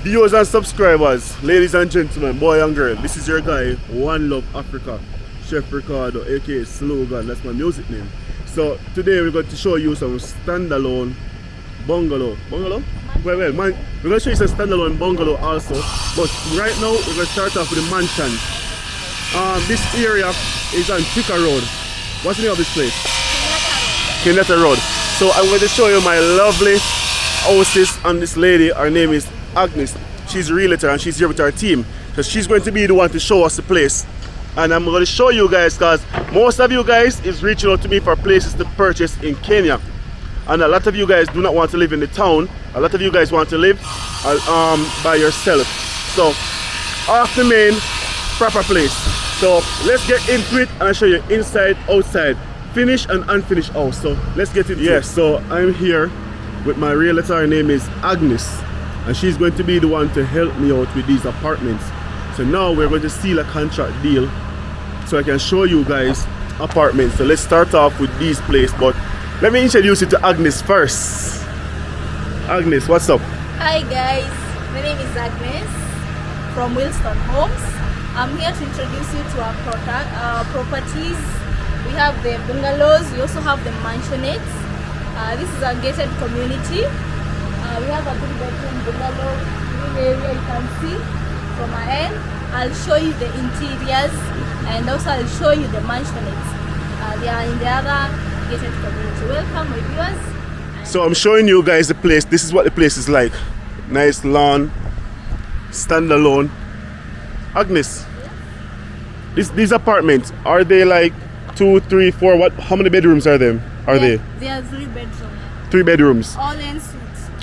Viewers and subscribers, ladies and gentlemen, boy and girl, this is your guy, One Love Africa, Chef Ricardo, aka Slogan, that's my music name. So today we're going to show you some standalone bungalow. Bungalow? Well, man, we're going to show you some standalone bungalow also, but right now we're going to start off with the mansion. This area is on Tika Road. What's the name of this place? Kenyatta Road. So I'm going to show you my lovely hostess and this lady. Her name is Agnes. She's a realtor and she's here with our team. So she's going to be the one to show us the place. And I'm going to show you guys because most of you guys is reaching out to me for places to purchase in Kenya. And a lot of you guys do not want to live in the town. A lot of you guys want to live by yourself. So off the main proper place. So let's get into it and I'll show you inside, outside, finished and unfinished house. So let's get into it. Yes, so I'm here with my realtor. Her name is Agnes. And she's going to be the one to help me out with these apartments. So now we're going to seal a contract deal so I can show you guys apartments. So let's start off with these places, but let me introduce you to Agnes first. Agnes, what's up? Hi guys, my name is Agnes from Wilston Homes. I'm here to introduce you to our properties. We have the bungalows, we also have the mansionettes. This is a gated community. We have a 3-bedroom bungalow area you can see from my end. I'll show you the interiors and also I'll show you the mansionettes. They are in the other gated community. Welcome my viewers. So I'm showing you guys the place. This is what the place is like. Nice lawn, standalone. Agnes, these apartments, are they like 2, 3, 4? What? How many bedrooms are them? They are 3 bedrooms. 3 bedrooms. All in suits.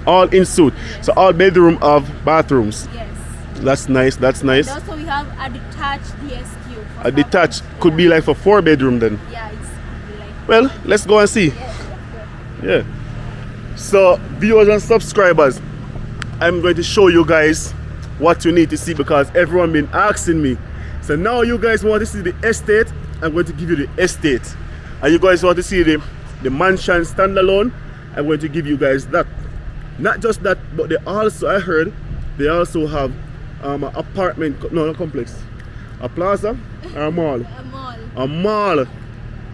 All in suite. Yes. So all bedroom of bathrooms. Yes. That's nice. That's nice. And also we have a detached DSQ. A detached could be like for 4 bedroom then. Yeah, it's could be like. Well, let's go and see. Yeah. So viewers and subscribers, I'm going to show you guys what you need to see because everyone been asking me. So now you guys want to see the estate. I'm going to give you the estate. And you guys want to see the mansion standalone. I'm going to give you guys that. Not just that, but they also, I heard, they also have an apartment, no, not complex, a plaza or a mall? A mall. A mall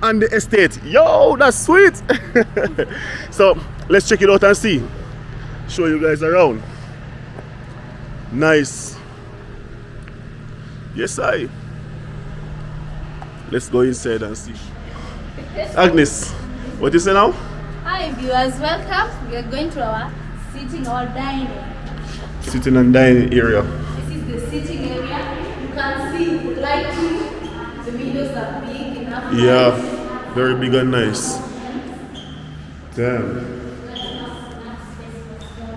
and the estate. Yo, that's sweet. So let's check it out and see. Show you guys around. Nice. Yes, let's go inside and see. Agnes, what you say now? Hi viewers, welcome. We are going to our sitting or dining. Sitting and dining area. This is the sitting area. You can see the lighting. The windows are big enough. Yeah, very big and nice. Damn.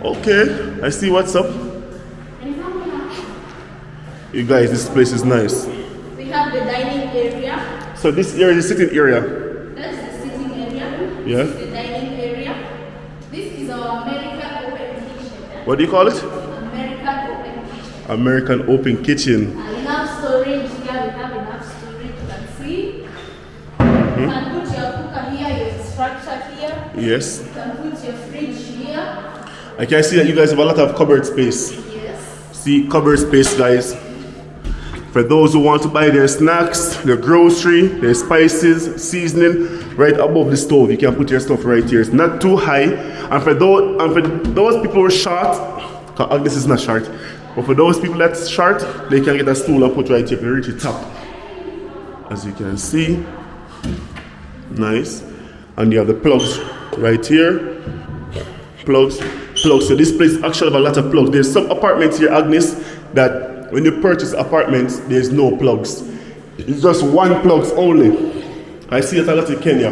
Okay, I see what's up. You guys, this place is nice. We have the dining area. So this area is the sitting area. That's the sitting area. Yeah. This is the dining area. This is our American open kitchen. What do you call it? American open kitchen. American open kitchen. Enough storage here. We have enough storage. You can see. You can put your cooker here, your structure here. Yes. You can put your fridge here. I can see that you guys have a lot of cupboard space. Yes. See, cupboard space, guys. For those who want to buy their snacks, their grocery, their spices, seasoning, right above the stove. You can put your stuff right here. It's not too high. And for those people who are short, because Agnes is not short, but for those people that's short, they can get a stool and put right here if they reach the top. As you can see, nice. And you have the plugs right here. Plugs. So this place actually have a lot of plugs. There's some apartments here, Agnes, that when you purchase apartments, there's no plugs. It's just one plugs only. I see it a lot in Kenya.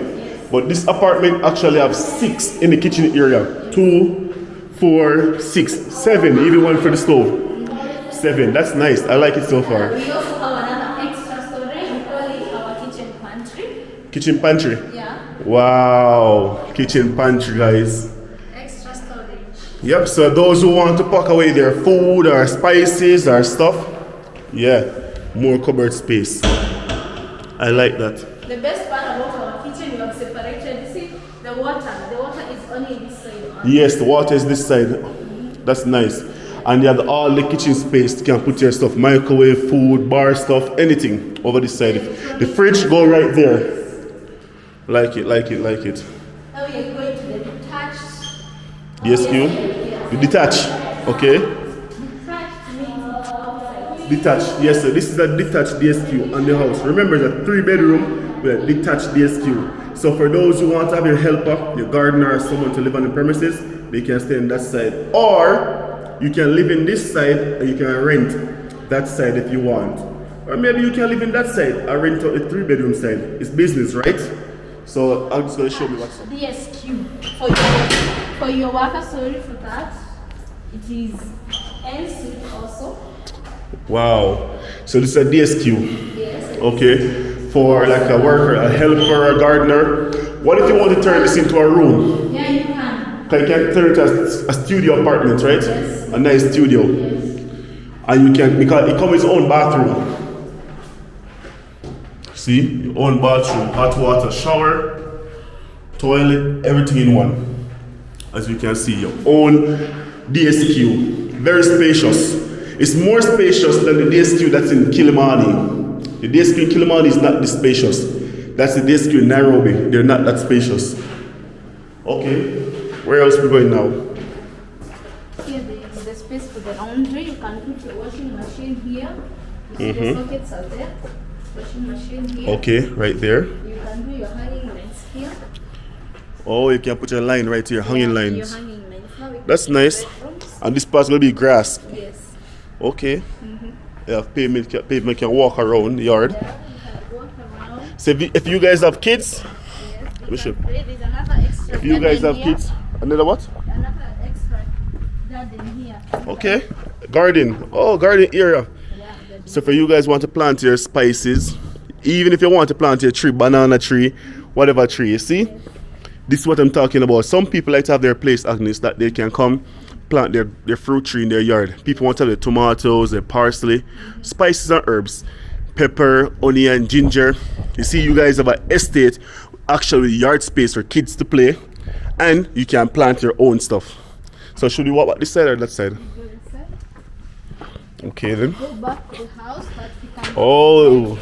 But this apartment actually have 6 in the kitchen area. 2, 4, 6, 7, even one for the stove. 7, that's nice. I like it so far. We also have another extra storage. We call it our kitchen pantry. Kitchen pantry? Yeah. Wow, kitchen pantry, guys. Extra storage. Yep, so those who want to pack away their food or spices or stuff, yeah, more cupboard space. I like that. The best part about our kitchen, we have separated. See, the water is only this side. Yes, the water is this side. That's nice. And you have all the kitchen space. You can put your stuff, microwave, food, bar stuff, anything over this side. The fridge go right there. Like it, like it, like it. Now we are going to the detached. DSQ? The detached, okay. Detached, yes sir. This is a detached DSQ on the house. Remember, it's a 3-bedroom with a detached DSQ. So for those who want to have your helper, your gardener, or someone to live on the premises, they can stay on that side. Or you can live in this side and you can rent that side if you want. Or maybe you can live in that side and rent out the 3-bedroom side. It's business, right? So I'm just going to show you what's DSQ. For your worker, sorry for that. It is ensuite also. Wow. So this is a DSQ. Yes. Okay. For like a worker, a helper, a gardener. What if you want to turn this into a room? Yeah, you can. You can turn it as a studio apartment, right? Yes. A nice studio. Yes. And you can, because it comes with its own bathroom. See? Your own bathroom, hot water, shower, toilet, everything in one. As you can see, your own DSQ. Very spacious. It's more spacious than the DSQ that's in Kilimani. The DSQ in Kilimani is not this spacious. That's the DSQ in Nairobi. They're not that spacious. Okay. Where else we going now? Here there is the space for the laundry. You can put your washing machine here. You see the sockets are there. Washing machine here. Okay, right there. You can do your hanging lines here. Oh, you can put your line right here, hanging Your lines. hanging lines. Now we That's go to nice. the bedrooms. And this part's gonna be grass. Yes. Okay. Yeah, pavement can walk around the yard. There, you can walk around. So if you guys have kids, Yes. we should. There's another extra. If you guys have garden here. kids, another what? Another extra garden here. Okay. Garden. Oh, garden area. Yeah, garden. So for you guys want to plant your spices, even if you want to plant your tree, banana tree, whatever tree, you see? This is what I'm talking about. Some people like to have their place, Agnes, that they can come plant their fruit tree in their yard. People want to have their tomatoes, their parsley, spices and herbs, pepper, onion, ginger. You see, you guys have an estate, actually yard space for kids to play, and you can plant your own stuff. So should we walk back this side or that side? Go inside. Okay then. Go back to the house, but we can. Oh,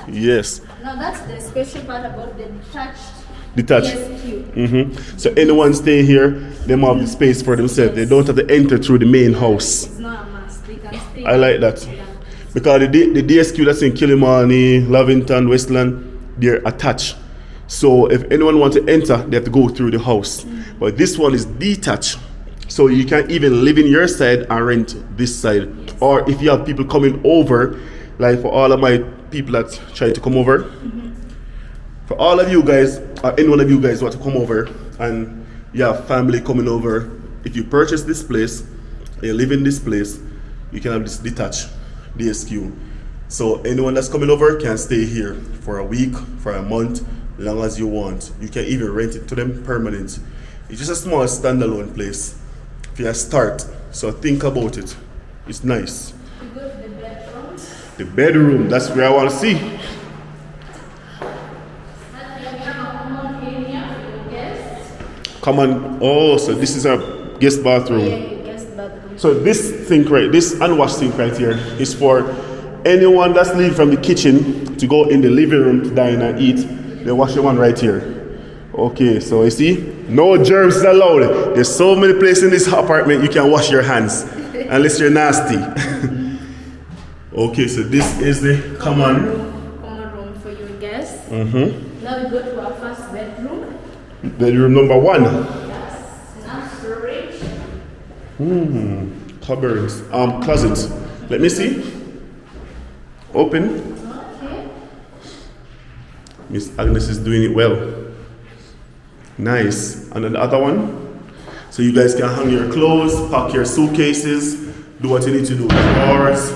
yes. Now that's the special part about the detached. Detached. DSQ. So anyone stay here, they have the space for themselves. They don't have to enter through the main house. It's not a must. They can stay. I like that. Yeah. Because the DSQ that's in Kilimani, Lavington, Westland, they're attached. So if anyone wants to enter, they have to go through the house. But this one is detached. So you can even live in your side and rent this side. Or if you have people coming over, like for all of my people that try to come over, for all of you guys, or any one of you guys want to come over and you have family coming over, if you purchase this place, and you live in this place, you can have this detached DSQ. So anyone that's coming over can stay here for a week, for a month, as long as you want. You can even rent it to them permanent. It's just a small standalone place for your start. So think about it. It's nice. We go to the bedroom. The bedroom, that's where I want to see. We have a common area for your guests. Come on. Oh, so this is our guest bathroom. Yeah, your guest bathroom. So this sink right, this unwashed sink right here is for anyone that's leaving from the kitchen to go in the living room to dine and eat. They wash the one right here. Okay, so you see, no germs allowed. There's so many places in this apartment you can wash your hands unless you're nasty. Okay, so this is the common room for your guests. Mm-hmm. Now we go to our first bedroom. Bedroom number 1. Yes. Now storage. Cupboards, closets. Let me see. Open. Okay. Miss Agnes is doing it well. Nice. And then the other one. So you guys can hang your clothes, pack your suitcases, do what you need to do. Drawers.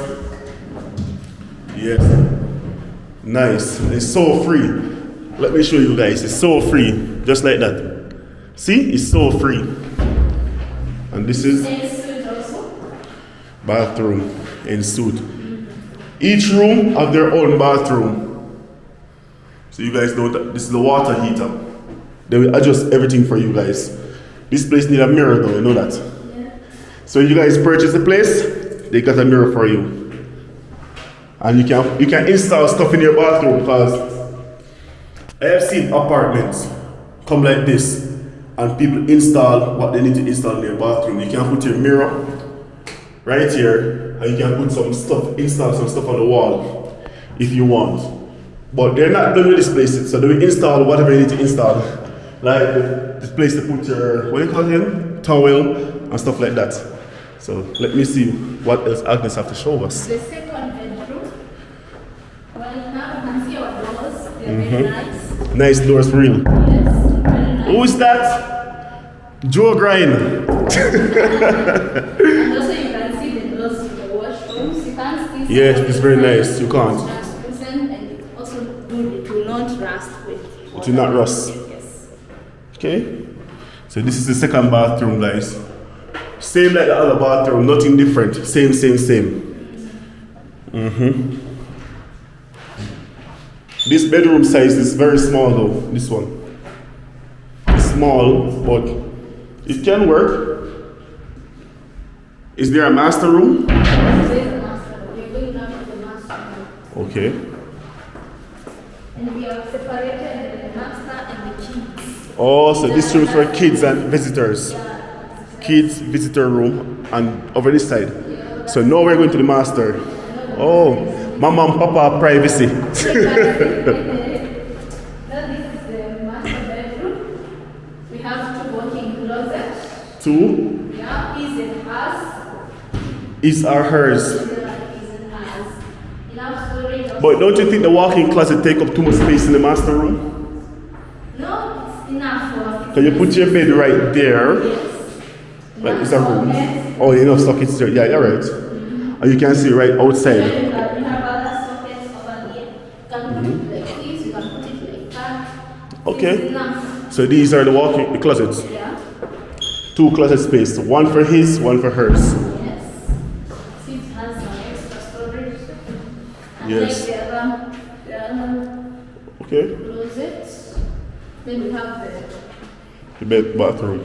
Yes. Nice. It's so free. Let me show you guys. It's so free. Just like that. See? It's so free. And this is Ensuite also. bathroom ensuite. Each room have their own bathroom. So you guys know that this is the water heater. They will adjust everything for you guys. This place need a mirror though, you know that. Yeah. So when you guys purchase the place, they got a mirror for you. And you can install stuff in your bathroom because I have seen apartments come like this and people install what they need to install in their bathroom. You can put your mirror right here and you can put some stuff, install some stuff on the wall if you want. But they're not done with this place, so they will install whatever you need to install. Like this place to put your, what do you call it? Towel and stuff like that. So let me see what else Agnes have to show us. The second bedroom. Well, now you can see our doors. They're very nice. Nice doors for real. Yes, very nice. Who is that? Joe Grind. And also you can see the doors to the washrooms. You can't see. Yes, it's very nice. You can't. Translucent, and it also good. It will not rust with water. It will not rust. Yes. Okay. So this is the second bathroom, guys. Same like the other bathroom, nothing different. Same. This bedroom size is very small though, this one. It's small, but it can work. Is there a master room? There is a master room. We're going down to the master room. Okay. And we have separated the master and the kids. Oh, so this room is for kids and visitors. Kids visitor room and over this side. So now we're going to the master. Oh, mama and papa privacy. Now this is the master bedroom. We have two walk-in closets. Two Yeah, is and us. is our hers. Is and us. Enough storage. But don't you think the walk-in closet take up too much space in the master room? No, it's enough for. Can you put your bed right there? Yes. Like it's a room. Oh, enough sockets there. Yeah, you're right. And you can see right outside. Then you have other sockets over here. You can put it like this. You can put it like that. Okay. It's enough. So these are the closets. Yeah. Two closet space. One for his, one for hers. Yes. See, it has some extra storage. And Yes. like the other Okay. closet. Then we have The bathroom.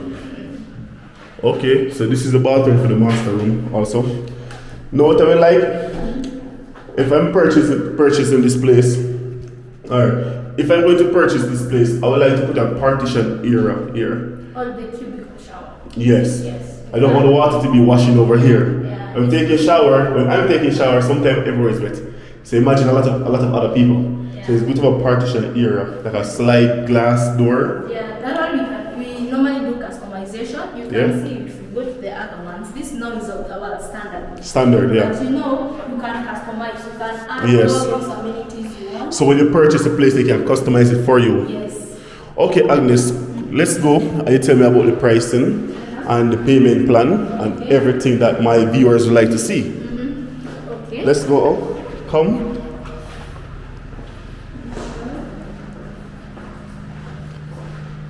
Okay, so this is the bathroom for the master room also. Know what I would like? If I'm purchasing this place, alright, if I'm going to purchase this place, I would like to put a partition area here. all the cubicle shower. Yes. Yes. I don't want the water to be washing over here. Yeah. I'm taking shower. When I'm taking shower, sometimes everywhere is wet. So imagine a lot of other people. Yeah. So it's good to have a partition area, like a slide glass door. Yeah, that one we normally do customization. You can Yeah. see if you go to the other ones. This now is our standard. Standard, yeah. But you know, you can customize. You can add Yes. all those amenities you want. So when you purchase a place, they can customize it for you. Yes. Okay, Agnes, let's go and you tell me about the pricing and the payment plan and everything that my viewers would like to see. Okay. Let's go. Come.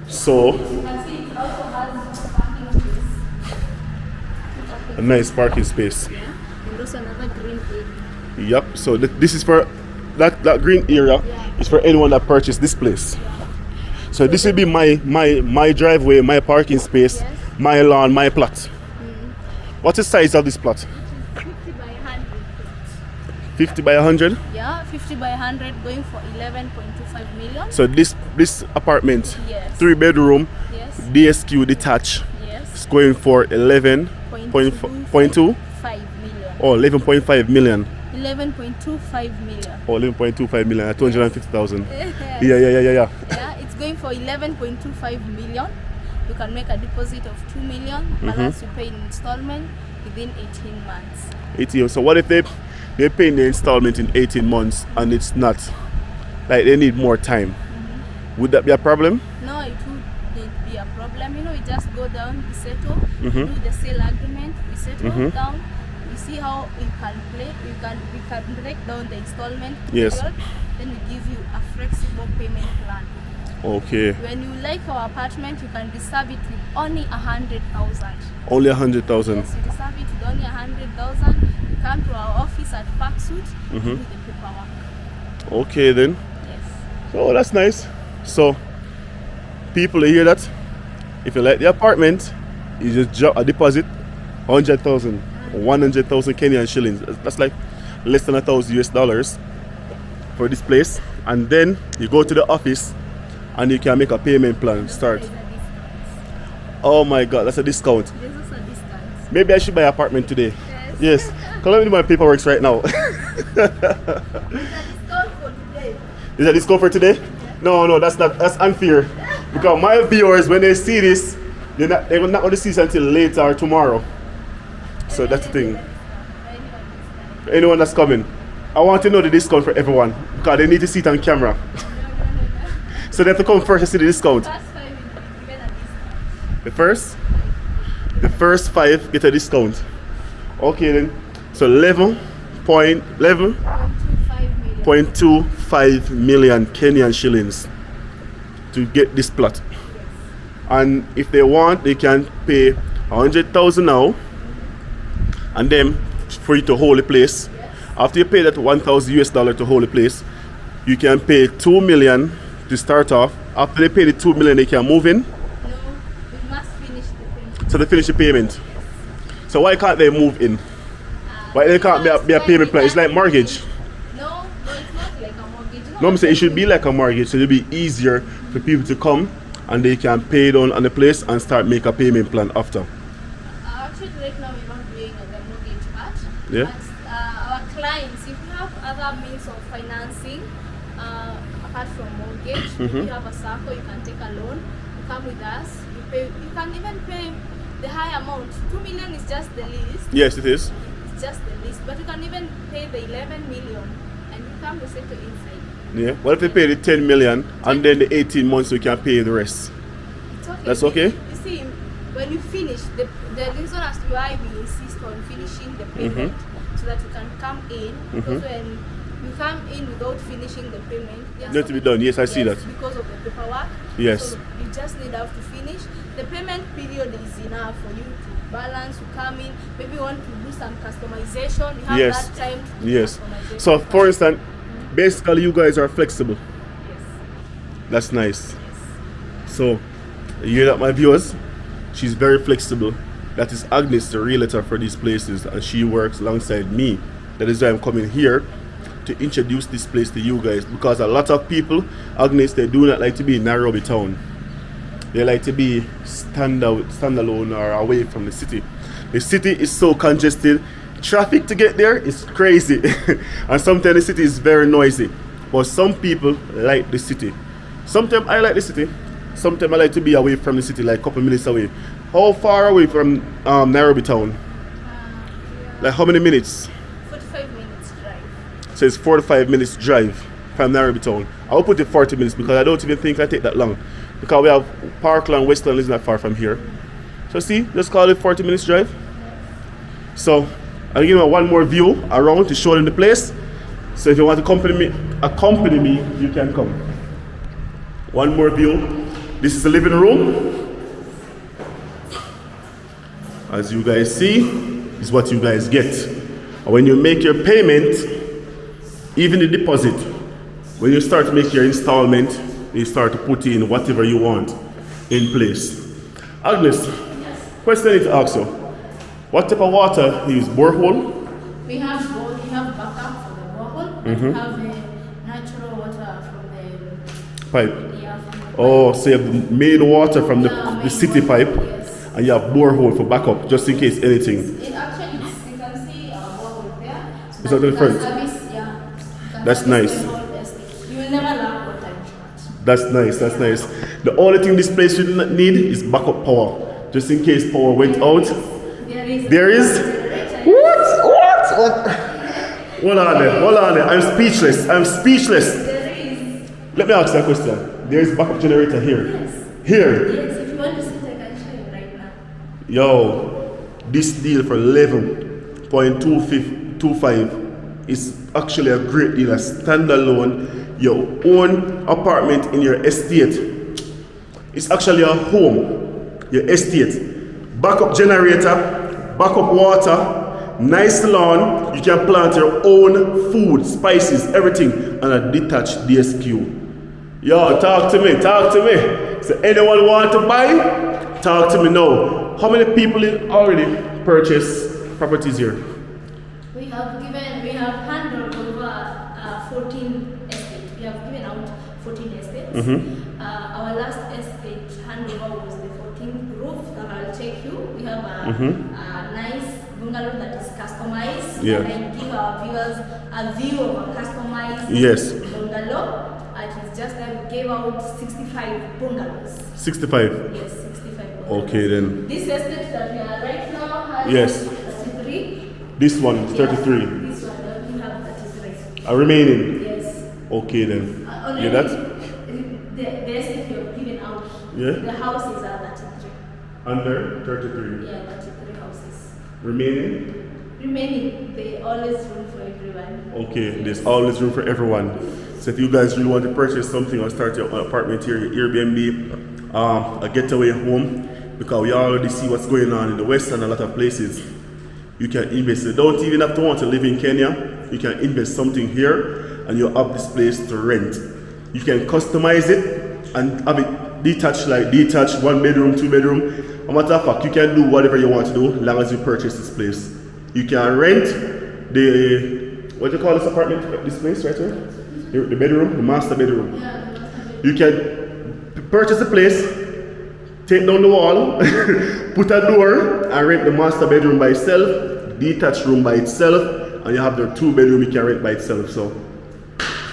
So, You can see it also has parking space. a nice parking space. Yeah. And also another green area. Yep. So this is for that green area is for anyone that purchased this place. So this will be my driveway, my parking space, Yes. my lawn, my plot. What's the size of this plot? 50 by 100. 50 by 100. Yeah, 50 by 100 going for 11.25 million. So this apartment, Yes. 3-bedroom, Yes. DSQ detached, Yes. is going for 11.2. 5 million. Oh, 11.5 million. 11.25 million. Oh, 11.25 million at 250,000. Yes. Yeah. Yeah, it's going for 11.25 million. You can make a deposit of 2 million, balance you pay in installment within 18 months. 18. So what if they're paying the installment in 18 months and it's not, like they need more time? Would that be a problem? No, it wouldn't be a problem. You know, we just go down, we settle, we Mhm. do the sale agreement, we settle Mhm. down, we see how we can play, we can break down the installment Yes. period, then we give you a flexible payment plan. Okay. When you like our apartment, you can reserve it with only 100,000. Only 100,000. Yes, you reserve it with only 100,000. You come to our office at Parksuit, do the paperwork. Okay then. Yes. Oh, that's nice. So, people hear that? If you like the apartment, you just drop a deposit 100,000. 100,000 Kenyan shillings. That's like less than $1,000 for this place. And then you go to the office and you can make a payment plan. Start. There is a discount. Oh my god, that's a discount. There's also a discount. Maybe I should buy an apartment today. Yes. Yes. Come let me do my paperwork right now. There's a discount for today. Is that discount for today? No, that's unfair. Because my viewers, when they see this, they're not going to see this until later or tomorrow. So that's the thing. For anyone that's coming, I want to know the discount for everyone because they need to see it on camera. So they have to come first to see the discount. The first 5 get a discount. Okay then. So 11.25 million Kenyan shillings to get this plot. And if they want, they can pay 100,000 now, and then for you to hold the place. After you pay that $1,000 to hold the place, you can pay 2 million to start off. After they pay the 2 million, they can move in. No, we must finish the payment. So they finish the payment. So why can't they move in? Why they can't be a payment plan? It's like mortgage. No, it's not like a mortgage. No, I'm saying it should be like a mortgage, so it'll be easier for people to come and they can pay down on the place and start make a payment plan after. Actually, right now we're not doing the mortgage part. Yeah. But our clients, if you have other means of financing, apart from mortgage, if you have a circle, you can take a loan. You come with us. You can even pay the high amount. 2 million is just the least. Yes, it is. It's just the least. But you can even pay the 11 million and you come to settle inside. Yeah. What if they pay the 10 million and then the 18 months you can pay the rest? It's okay. That's okay? You see, when you finish, the reason as to why we insist on finishing the payment so that you can come in, because when you come in without finishing the payment, Need to be done. Yes, I see that. Because of the paperwork. Yes. So you just need to finish. The payment period is enough for you to balance, to come in. Maybe you want to do some customization. You have Yes. that time to do Yes. customization. So for instance, basically you guys are flexible. Yes. That's nice. So you hear that, my viewers? She's very flexible. That is Agnes, the realtor for these places, and she works alongside me. That is why I'm coming here to introduce this place to you guys, because a lot of people, Agnes, they do not like to be in Nairobi town. They like to be standalone or away from the city. The city is so congested. Traffic to get there is crazy. And sometimes the city is very noisy. But some people like the city. Sometimes I like the city. Sometimes I like to be away from the city, like a couple minutes away. How far away from Nairobi town? Like how many minutes? 45 minutes drive. So it's 45 minutes drive from Nairobi town. I'll put it 40 minutes because I don't even think I take that long. Because we have Parkland, Westland is not far from here. So see, just call it 40 minutes drive. So I'll give you one more view around to show them the place. So if you want to accompany me, you can come. One more view. This is the living room. As you guys see, is what you guys get. When you make your payment, even the deposit, when you start to make your installment, you start to put in whatever you want in place. Agnes, question I need to ask you. What type of water you use? Borehole? We have both. We have backup for the borehole. And we have natural water from the Pipe. from the Oh, so you have the main water from the main city water, pipe, yes. and you have borehole for backup, just in case anything. It actually, you can see our borehole there. So Is that the you can front? service, yeah. You can That's service nice. the whole estate. You will never lack water in short. That's nice, that's nice. The only thing this place should not need is backup power, just in case power went out. There is? What? Hold on there. I'm speechless. There is. Let me ask you a question. There is backup generator here. Yes. Here. Yes, if you want to sit, I can show you right now. Yo, this deal for 11.25 is actually a great deal. A standalone, your own apartment in your estate. It's actually a home, your estate. Backup generator, backup water, nice lawn. You can plant your own food, spices, everything, and a detached DSQ. Yo, talk to me. So anyone want to buy? Talk to me now. How many people already purchased properties here? We have handled over 14 estates. We have given out 14 estates. Our last estate handover was the 14th roof that I'll take you. We have a nice bungalow that is customized. Yeah. And give our viewers a view of a customized bungalow. It is just that we gave out 65 bungalows. 65? Yes, 65 bungalows. Okay then. This estate that we are right now has 33. This one, 33. This one, we have 33. Remaining? Yes. Okay then. Already, That's? the estate we have given out, the houses are 33. Under 33? Yeah, 33 houses. Remaining, there always room for everyone. okay, there's always room for everyone. So if you guys really want to purchase something or start your apartment here, your Airbnb, a getaway home, because we already see what's going on in the West and a lot of places, you can invest. You don't even have to want to live in Kenya. You can invest something here and you have this place to rent. You can customize it and have it detached, like detached, 1 bedroom, 2 bedroom. No matter of fact, you can do whatever you want to do as long as you purchase this place. You can rent the, what do you call this apartment, this place right here? The bedroom, the master bedroom. You can purchase the place, take down the wall, put a door, and rent the master bedroom by itself, detached room by itself, and you have the 2 bedroom you can rent by itself. So,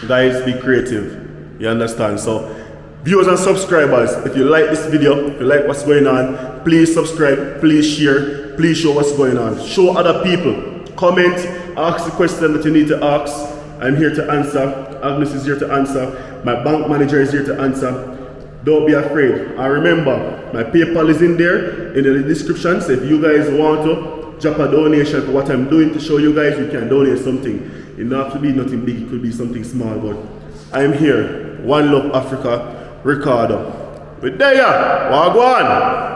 guys, be creative. You understand? So, viewers and subscribers, if you like this video, if you like what's going on, please subscribe, please share, please show what's going on. Show other people. Comment, ask the question that you need to ask. I'm here to answer. Agnes is here to answer. My bank manager is here to answer. Don't be afraid. And remember, my PayPal is in there in the description. So if you guys want to drop a donation for what I'm doing to show you guys, you can donate something. It don't have to be nothing big, it could be something small, but I'm here. One Love Africa, Ricardo. We're there, Wagwan.